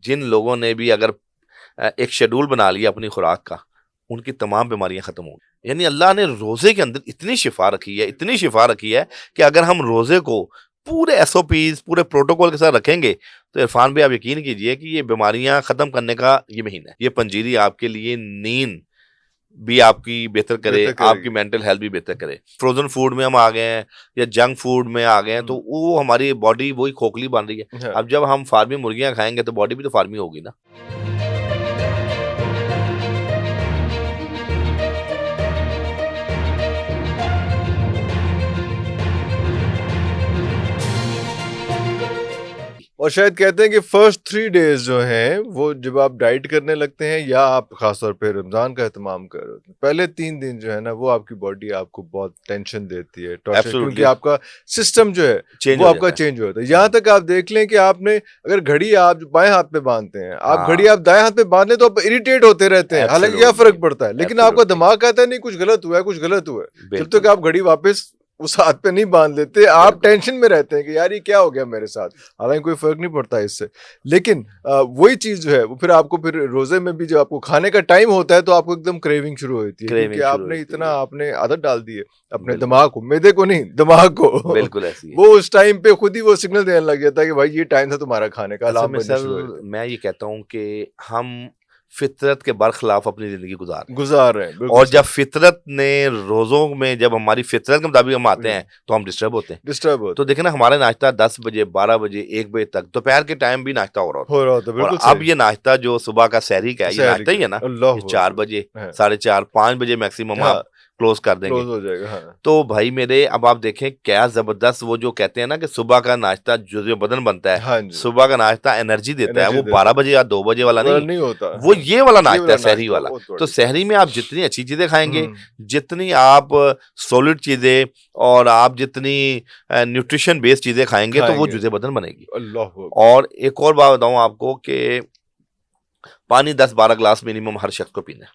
जिन लोगों ने भी अगर एक शेड्यूल बना लिया अपनी खुराक का, उनकी तमाम बीमारियां खत्म हो गई। यानी अल्लाह ने रोजे के अंदर इतनी शिफा रखी है, इतनी शिफा रखी है कि अगर हम रोजे को पूरे एसओपीज, पूरे प्रोटोकॉल के साथ रखेंगे तो इरफान भाई आप यकीन कीजिए कि ये बीमारियां खत्म करने का ये महीना है। ये पंजीरी आपके लिए नींद भी आपकी बेहतर करे, आपकी मेंटल हेल्थ भी बेहतर करे। फ्रोजन फूड में हम आ गए हैं या जंक फूड में आ गए हैं तो वो हमारी बॉडी वही खोखली बन रही है। अब जब हम फार्मी मुर्गियां खाएंगे तो बॉडी भी तो फार्मी होगी ना। और शायद कहते हैं कि फर्स्ट 3 डेज जो हैं वो जब आप डाइट करने लगते हैं या आप खासतौर पे रमजान का एहतमाम कर रहे होते हैं, पहले 3 दिन जो है ना वो आपकी बॉडी आपको बहुत टेंशन देती है, टॉर्चर, क्योंकि आपका सिस्टम जो है वो आपका चेंज हो जाता है। यहाँ तक आप देख लें कि आपने अगर घड़ी आप बाएं हाथ पे बांधते हैं, आप घड़ी आप दाएं हाथ पे बांध लें तो आप इरिटेट होते रहते हैं, हालांकि क्या फर्क पड़ता है, लेकिन आपका दिमाग कहता है नहीं कुछ गलत हुआ है, कुछ गलत हुआ है। जब तक आप घड़ी वापस उस हाथ पे नहीं बांध लेते आप टेंशन में रहते हैं कि यार ये क्या हो गया मेरे साथ, हालांकि कोई फर्क नहीं पड़ता इससे। लेकिन वही चीज जो है वो फिर आपको फिर रोजे में भी जब आपको खाने का टाइम होता है तो आपको एकदम क्रेविंग शुरू होती है, क्योंकि आपने इतना आपने आदत डाल दी है अपने दिमाग को, मैदे को नहीं दिमाग को। बिल्कुल ऐसी वो उस टाइम पे खुद ही वो सिग्नल देने लग जाता है कि भाई ये टाइम था तुम्हारा खाने का। मैं ये कहता हूँ कि हम फितरत के बरखिलाफ अपनी जिंदगी गुजार रहे हैं। और जब फितरत ने रोजों में जब हमारी फितरत के मुताबिक हम आते हैं तो हम डिस्टर्ब होते हैं। तो देखे ना हमारा नाश्ता 10 बजे 12 बजे 1 बजे तक दोपहर के टाइम भी नाश्ता हो रहा होता है। और अब ये नाश्ता जो सुबह का सहरी का है ये नाश्ता ही है ना, 4 बजे 4:30 5 बजे मैक्सिमम आप क्लोज कर देंगे, हो जाएगा। तो भाई मेरे अब आप देखें क्या जबरदस्त वो जो कहते हैं ना कि सुबह का नाश्ता जो बदन बनता है, सुबह का नाश्ता एनर्जी देता है, वो 12 बजे या 2 बजे वाला नहीं होता, वो ये वाला नाश्ता है सहरी वाला। तो सहरी में आप जितनी अच्छी चीजें खाएंगे, जितनी आप सॉलिड चीजें और आप जितनी न्यूट्रिशन बेस्ड चीजें खाएंगे तो वो जुज़े बदन बनेगी। और एक और बात बताऊं आपको कि पानी 10-12 ग्लास मिनिमम हर शख्स को पीना है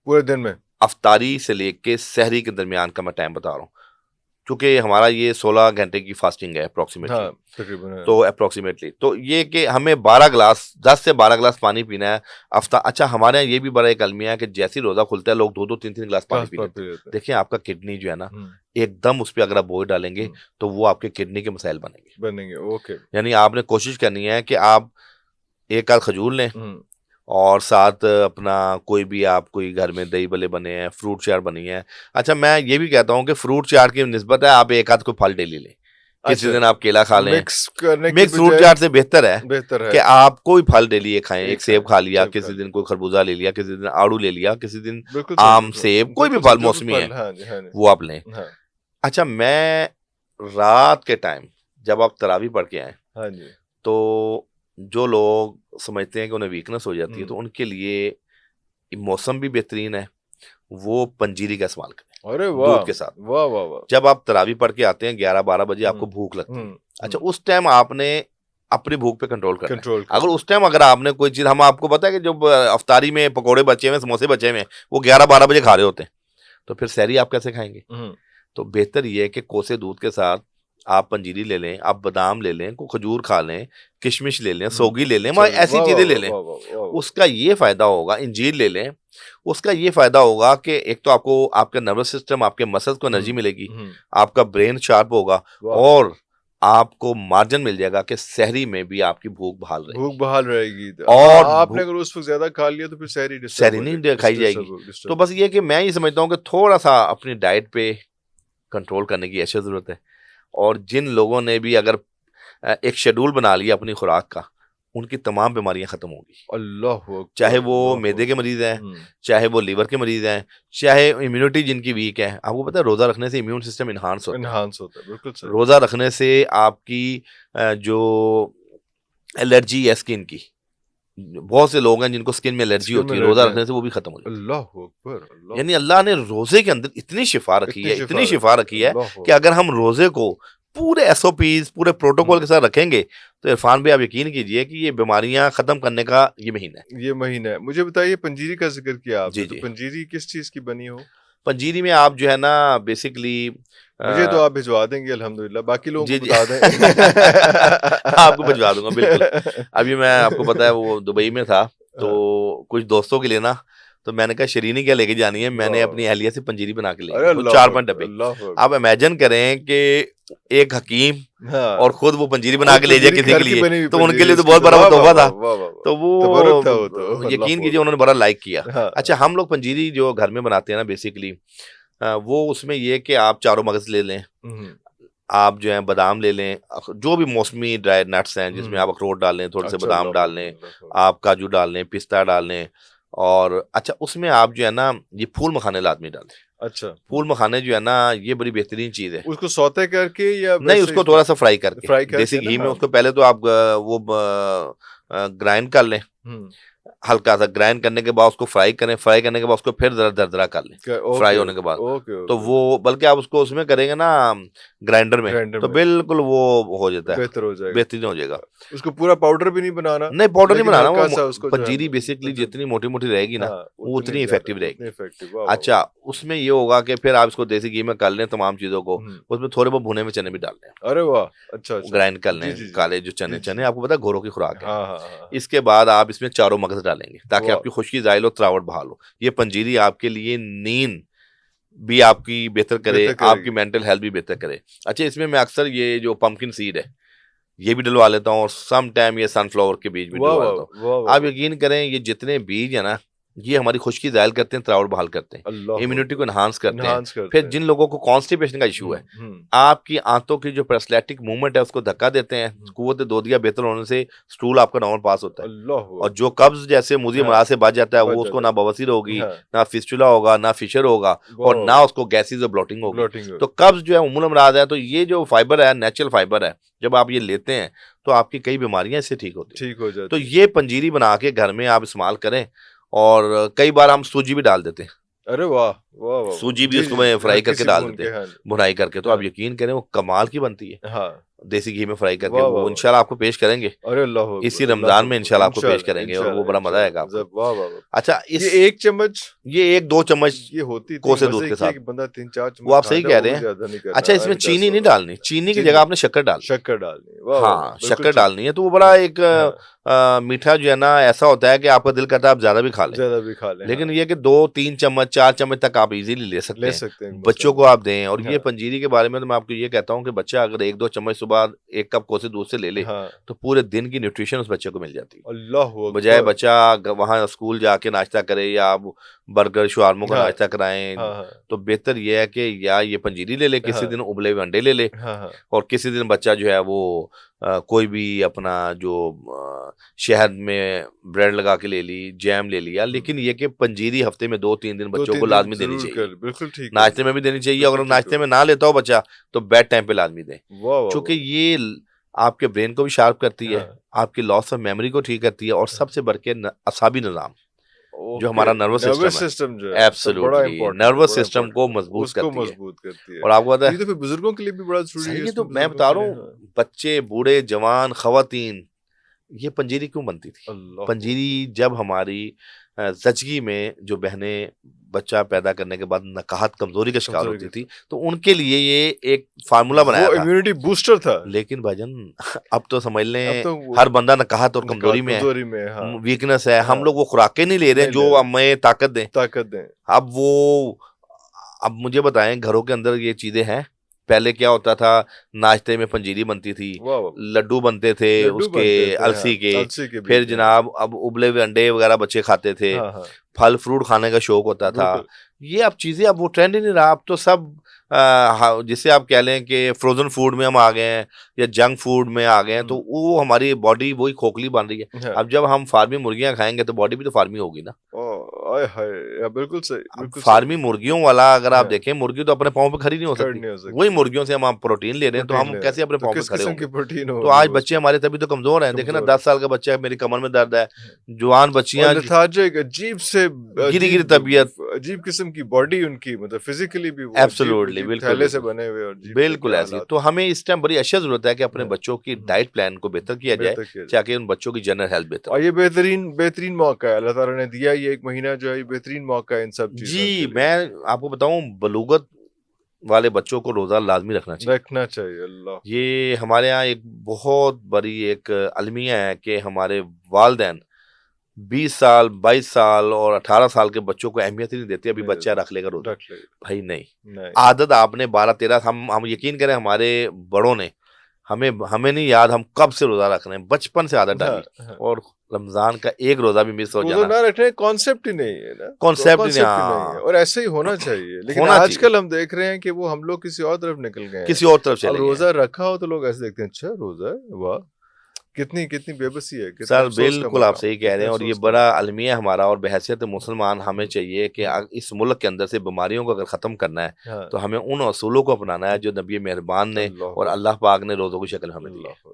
पूरे दिन में, अफ्तारी से लेके सहरी के दरमियान का मैं टाइम बता रहा हूँ, क्योंकि हमारा ये 16 घंटे की फास्टिंग है अप्रोक्सीमेटली। तो अप्रोक्सीमेटली तो ये कि हमें 12 ग्लास 10 से 12 ग्लास पानी पीना है अच्छा हमारे यहाँ ये भी बड़ा एक अलमिया है कि जैसे ही रोजा खुलता है लोग 2-2 3-3 ग्लास पानी पी लेते हैं। देखिए आपका किडनी जो है ना एकदम उस पर अगर आप बोझ डालेंगे तो वो आपके किडनी के मसाइल बनेंगे। ओके, यानी आपने कोशिश करनी है कि आप एक आध खजूर लें और साथ अपना कोई भी आप कोई घर में दही भल्ले बने हैं, फ्रूट चाट बनी है। अच्छा मैं ये भी कहता हूँ कि फ्रूट चाट की निस्बत है आप एक आध कोई फल डेली लें, किसी दिन आप केला खा लें, मिक्स फ्रूट चाट से बेहतर है कि आप कोई फल डेली खाएं। एक सेब खा लिया, किसी दिन कोई खरबूजा ले लिया, किसी दिन आड़ू ले लिया, किसी दिन आम सेब कोई भी फल मौसमी है वो आप लें। अच्छा मैं रात के टाइम जब आप तरावी पढ़ के आए तो जो लोग समझते हैं कि उन्हें वीकनेस हो जाती है तो उनके लिए मौसम भी बेहतरीन है, वो पंजीरी का इस्तेमाल करें। अरे वाह, दूध के साथ। वाह वाह वाह। जब आप तरावी पढ़ के आते हैं 11-12 बजे आपको भूख लगती है, अच्छा उस टाइम आपने अपनी भूख पे कंट्रोल करना है। अगर उस टाइम अगर आपने कोई चीज, हम आपको पता है कि जो अफ्तारी में पकौड़े बचे हुए, समोसे बचे हुए, वो 11-12 बजे खा रहे होते हैं, तो फिर सहरी आप कैसे खाएंगे? तो बेहतर ये है कि कोसे दूध के साथ आप पंजीरी ले लें, आप बादाम ले लें, कोई खजूर खा लें, किशमिश ले लें, सौगी ले लें, ऐसी चीजें ले लें। उसका ये फायदा होगा, इंजीर ले लें, उसका ये फायदा होगा कि एक तो आपको आपका नर्वस सिस्टम, आपके मसल्स को एनर्जी मिलेगी, आपका ब्रेन शार्प होगा और आपको मार्जिन मिल जाएगा कि सहरी में भी आपकी भूख बहाल रहेगी। और आपने अगर उस वक्त ज्यादा खा लिया तो फिर सहरी नहीं खाई जाएगी। तो बस ये कि मैं ये समझता हूँ कि थोड़ा सा अपनी डाइट पे कंट्रोल करने की ऐसी जरूरत है। और जिन लोगों ने भी अगर एक शेड्यूल बना लिया अपनी खुराक का, उनकी तमाम बीमारियां खत्म होगी। अल्लाह, चाहे वो मैदे के मरीज हैं, चाहे वो लीवर के मरीज हैं, चाहे इम्यूनिटी जिनकी वीक है। आपको पता है रोजा रखने से इम्यून सिस्टम इनहांस होता है। बिल्कुल सही। रोजा रखने से आपकी जो एलर्जी है स्किन की, बहुत से लोग हैं जिनको स्किन में एलर्जी होती है, रोजा रखने से वो भी खत्म हो जाती है। यानी अल्लाह ने रोजे के अंदर इतनी शिफा रखी है, इतनी शिफा रखी है कि अगर हम रोजे को पूरे एसओपीज, पूरे प्रोटोकॉल के साथ रखेंगे तो इरफान भाई आप यकीन कीजिए कि ये बीमारियां खत्म करने का ये महीना है। मुझे बताइए पंजीरी का जिक्र किया आपने, तो पंजीरी किस चीज की बनी हो? पंजीरी में आप जो है ना बेसिकली मुझे तो आप भिजवा देंगे अल्हम्दुलिल्लाह, बाकी लोगों जी को जी बता दें। आपको भिजवा दूंगा बिल्कुल। अभी मैं आपको पता है वो दुबई में था, तो कुछ दोस्तों के लिए ना, तो मैंने कहा शरीनी क्या लेके जानी है, मैंने अपनी अहलिया से पंजीरी बना के ले अरे आई, वो 4-5 डब्बे। अल्लाह आप इमेजिन करें कि एक हकीम हाँ, और खुद वो पंजीरी बना के ले जाए किसी के लिए, तो उनके लिए तो बहुत वाह बड़ा तोहफा था। वाह वाह, तो तबरुक था वो तो, वो यकीन अल्लाह कीजिए उन्होंने बड़ा लाइक किया। हाँ, अच्छा, हम लोग पंजीरी जो घर में बनाते हैं ना बेसिकली, वो उसमें ये कि आप चारों मगज ले लें, आप जो है बादाम ले लें, जो भी मौसमी ड्राई नट्स हैं जिसमें आप अखरोट डाल लें, थोड़े से अच्छा, बादाम डाल लें, आप काजू डाल लें, पिस्ता डाल लें, और अच्छा उसमें आप जो है ना ये फूल मखाने लाजमी डालें। अच्छा, फूल मखाने जो है ना ये बड़ी बेहतरीन चीज है। उसको सौते करके या नहीं, उसको थोड़ा सा फ्राई करके देसी घी ना, में उसको पहले तो आप वो ग्राइंड कर लें, हल्का सा ग्राइंड करने के बाद उसको फ्राई करें, फ्राई करने के बाद उसको फिर दरदरा कर लें फ्राई होने के बाद। तो वो बल्कि आप उसको उसमें करेंगे ना ग्राइंडर में, तो बिल्कुल वो हो जाता है, बेहतर हो जाएगा, बेहतरीन हो जाएगा। उसको पूरा पाउडर भी नहीं बनाना, नहीं पाउडर नहीं बनाना, वो उसको पंजीरी बेसिकली जितनी मोटी मोटी रहेगी ना वो उतनी इफेक्टिव रहेगी। वाह, अच्छा, उसमें ये होगा कि फिर आप इसको देसी घी में कर लें तमाम चीजों को, उसमें थोड़े बहुत भुने में चने भी डाल लें। अरे वाह, अच्छा, ग्राइंड कर लें काले जो चने, चने आपको पता है घोरों की खुराक है। हाँ, इसके बाद आप इसमें चारों मगज डालेंगे ताकि आपकी खुश्की जाहिल हो, त्रावट बहाल हो। ये पंजीरी आपके लिए नींद भी आपकी बेहतर करे, आपकी मेंटल हेल्थ भी बेहतर करे। अच्छा, इसमें मैं अक्सर ये जो पंपकिन सीड है ये भी डलवा लेता हूँ, और सम टाइम ये सनफ्लावर के बीज भी डलवा लेता हूँ। आप यकीन करें ये जितने बीज है ना ये हमारी खुश्की जाहिल करते हैं, त्रावट बहाल करते हैं, इम्यूनिटी को एनहांस करते हैं। फिर जिन लोगों को कॉन्स्टिपेशन का इशू है, आपकी आंतों की जो प्रोस्टैटिक मूवमेंट है उसको धक्का देते हैं, कुव्वत दोदिया बेहतर होने से स्टूल आपका नॉर्मल पास होता है। और जो कब्ज जैसे मुझे मराज से बच जाता है वो उसको ना बवासीर होगी, ना फिस्टुला होगा, ना फिशर होगा, और ना उसको गैसेज और ब्लोटिंग होगी। तो कब्ज जो है उम्मुल अमराज है, तो ये जो फाइबर है नेचुरल फाइबर है, जब आप ये लेते हैं तो आपकी कई बीमारियां इससे ठीक होती हैं। तो ये पंजीरी बना के घर में आप इस्तेमाल करें, और कई बार हम सूजी भी डाल देते हैं। अरे वाह वाह वाह, सूजी भी उसको में फ्राई करके डाल देते हैं, भुनाई करके, तो आप यकीन करें वो कमाल की बनती है। देसी घी में फ्राई करके, वो इंशाल्लाह आपको पेश करेंगे। अरे अल्लाह, इसी रमजान में इंशाल्लाह आपको पेश करेंगे, और वो बड़ा मजा आएगा आपको। अच्छा, ये 1 चम्मच, ये 1-2 चम्मच ये होती कोसे दूध के साथ, बंदा 3-4 चम्मच, वो आप सही कह रहे हैं। अच्छा, इसमें चीनी नहीं डालनी, चीनी की जगह आपने शक्कर डालनी। हाँ, शक्कर डालनी है, तो वो बड़ा एक मीठा जो है ना ऐसा होता है कि आपका दिल करता है आप ज्यादा भी खा लें, लेकिन ये कि 2-3 चम्मच 4 चम्मच तक आप इजीली ले सकते हैं, बच्चों को आप दें। और ये पंजीरी के बारे में तो मैं आपको ये कहता हूँ कि बच्चा अगर 1-2 चम्मच सुबह 1 कप कोसे दूध से ले ले, तो पूरे दिन की न्यूट्रिशन उस बच्चे को मिल जाती है। बजाय बच्चा वहाँ स्कूल जाके नाश्ता करे या आप बर्गर शवारमों का नाश्ता कराएं, तो बेहतर ये है कि या ये पंजीरी ले ले, किसी दिन उबले हुए अंडे ले ले, और किसी दिन बच्चा जो है वो कोई भी अपना जो शहद में ब्रेड लगा के ले ली, जैम ले लिया। लेकिन ये कि पंजीरी हफ्ते में 2-3 दिन बच्चों को लाजमी देनी चाहिए, बिल्कुल ठीक, नाश्ते में भी देनी चाहिए। अगर नाश्ते में ना लेता हो बच्चा तो बेड टाइम पे लाजमी दें, क्योंकि ये आपके ब्रेन को भी शार्प करती है, आपकी लॉस ऑफ मेमोरी को ठीक करती है, और सबसे बढ़ के असाबी निजाम जो हमारा नर्वस सिस्टम है, एब्सोल्युटली नर्वस सिस्टम को मजबूत करती है। और आपको पता है ये तो फिर बुजुर्गों के लिए भी बड़ा जरूरी है। तो मैं बता रहा हूँ, बच्चे, बूढ़े, जवान, खवातीन, ये पंजीरी क्यों बनती थी? पंजीरी जब हमारी ज़चगी में जो बहनें बच्चा पैदा करने के बाद नकाहत कमजोरी का शिकार होती थी, तो उनके लिए ये एक फार्मूला बनाया था, इम्यूनिटी बूस्टर था। लेकिन भाईजान अब तो समझ लें हर बंदा नकाहत और कमजोरी में है, वीकनेस है। हम लोग वो खुराकें नहीं ले रहे हैं जो हमें ताकत दें। अब मुझे बताएं, घरों के अंदर ये चीजें हैं? पहले क्या होता था, नाश्ते में पंजीरी बनती थी, लड्डू बनते थे उसके अलसी के, फिर जनाब अब उबले हुए अंडे वगैरह बच्चे खाते थे, फल फ्रूट खाने का शौक होता था। ये अब चीजें, अब वो ट्रेंड ही नहीं रहा। अब तो सब जिसे आप कह लें कि फ्रोजन फूड में हम आ गए हैं या जंक फूड में आ गए हैं, तो वो हमारी बॉडी वही खोखली बन रही है। अब जब हम फार्मी मुर्गियां खाएंगे तो बॉडी भी तो फार्मी होगी ना। बिल्कुल सही, फार्मी मुर्गियों वाला अगर आप देखें, मुर्गी तो अपने पाँव पे खड़ी नहीं हो सकती, वही मुर्गियों से हम प्रोटीन ले रहे हैं, तो हम कैसे अपने पाँव पे खड़े होंगे? तो आज बच्चे हमारे तभी तो कमजोर हैं। देखे ना, 10 साल का बच्चा है, मेरी कमर में दर्द है, जवान बच्चियां अजीब से गिरी तबीयत, अजीब किस्म की बॉडी उनकी, मतलब फिजिकली भी वो एब्सोल्युटली, बिल्कुल थैले से बिल्कुल बने हुए और अजीब बिल्कुल के ऐसी। हालात। तो हमें इस टाइम बड़ी अशद जरूरत है कि अपने हाँ, बच्चों की डाइट प्लान को बेहतर किया जाए, बेहतर किया जाए। ताकि उन बच्चों की जनरल हेल्थ बेहतर और हो। ये बेहतरीन बेहतरीन मौका है, अल्लाह ताला ने दिया ये एक महीना जो है, ये बेहतरीन मौका है इन सब चीजों के जी, लिए। मैं आपको बताऊं, बलूगत वाले बच्चों को रोजा लाजमी रखना चाहिए। रखना चाहिए, अल्लाह। ये हमारे यहाँ एक बहुत बड़ी एक अलमिया है कि हमारे वालदैन 20 साल 22 साल और 18 साल के बच्चों को अहमियत ही नहीं देते, अभी नहीं बच्चा रख लेगा रोजा। रख ले। भाई नहीं, नहीं आदत आपने 12-13, हम यकीन करें, हमारे बड़ों ने हमें हमें नहीं याद हम कब से रोजा रख रहे हैं, बचपन से आदत हाँ, डाली, हाँ। और रमजान का एक रोजा भी मिस हो रोजा जाना, ना रखने कॉन्सेप्ट ही नहीं है ना, कॉन्सेप्ट ही कॉन्सेप्ट ही नहीं है, नहीं। और ऐसे ही होना चाहिए। लेकिन होना चाहिए, आजकल हम देख रहे हैं कि वो हम लोग किसी और तरफ निकल गए हैं। किसी और तरफ अब चले गए हैं। रोजा रखा हो तो लोग ऐसे देखते हैं, अच्छा रोजा है, वाह, कितनी कितनी बेबसी है, कितना सर अफसोस का बिल्कुल आप मकाम, सही कह रहे कितने हैं, और ये अफसोस का बड़ा मकाम। अलमिया है हमारा, और बहैसियत मुसलमान हमें चाहिए कि इस मुल्क के अंदर से बीमारियों को अगर ख़त्म करना है हाँ, तो हमें उन असूलों को अपनाना है जो नबी मेहरबान ने और अल्लाह अल्लाह पाक ने रोज़ों की शक्ल में हमें दी है। अल्लाह